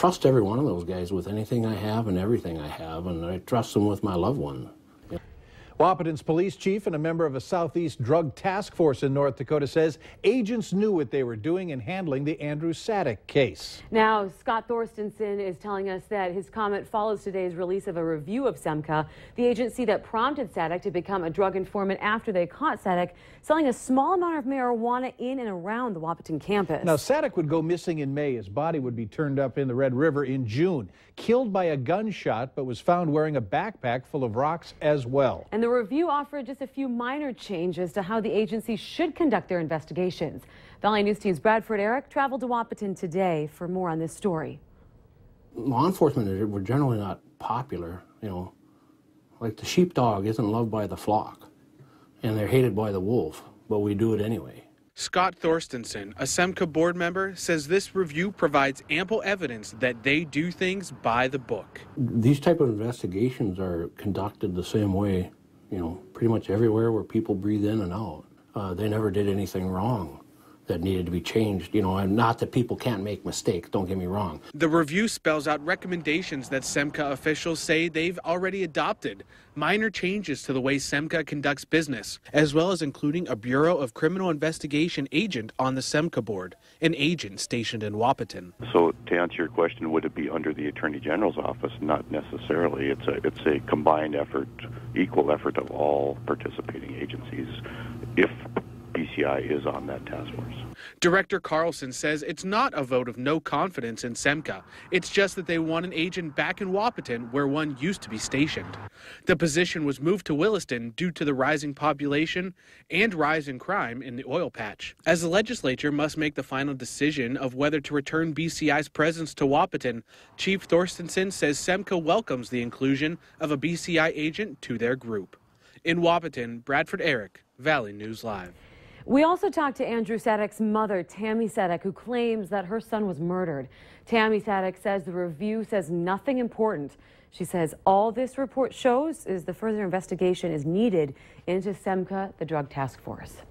trust every one of those guys with anything I have and everything I have, and I trust them with my loved one. Wapaton's police chief and a member of a Southeast drug task force in North Dakota says agents knew what they were doing in handling the Andrew Sadek case. Now, Scott Thorstensen is telling us that his comment follows today's release of a review of SEMCA, the agency that prompted Sadek to become a drug informant after they caught Sadek selling a small amount of marijuana in and around the Wapaton campus. Now, Sadek would go missing in May. His body would be turned up in the Red River in June. Killed by a gunshot, but was found wearing a backpack full of rocks as well. And the review offered just a few minor changes to how the agency should conduct their investigations. Valley News Team's Bradford Eric traveled to Wapaton today for more on this story. Law enforcement were generally not popular, you know. Like the sheepdog isn't loved by the flock, and they're hated by the wolf, but we do it anyway. Scott Thorstensen, a SEMCA board member, says this review provides ample evidence that they do things by the book. These type of investigations are conducted the same way, you know, pretty much everywhere where people breathe in and out. They never did anything wrong that needed to be changed, you know, and not that people can't make mistakes, don't get me wrong. The review spells out recommendations that SEMCA officials say they've already adopted, minor changes to the way SEMCA conducts business, as well as including a Bureau of Criminal Investigation agent on the SEMCA board, an agent stationed in Wapaton. So to answer your question, would it be under the Attorney General's office? Not necessarily. It's a combined effort, equal effort of all participating agencies if BCI is on that task force. Director Carlson says it's not a vote of no confidence in SEMCA. It's just that they want an agent back in Wapaton where one used to be stationed. The position was moved to Williston due to the rising population and rise in crime in the oil patch. As the legislature must make the final decision of whether to return BCI's presence to Wapaton, Chief Thorstensen says SEMCA welcomes the inclusion of a BCI agent to their group. In Wapaton, Bradford Eric, Valley News Live. We also talked to Andrew Sadek's mother, Tammy Sadek, who claims that her son was murdered. Tammy Sadek says the review says nothing important. She says all this report shows is the further investigation is needed into SEMCA, the drug task force.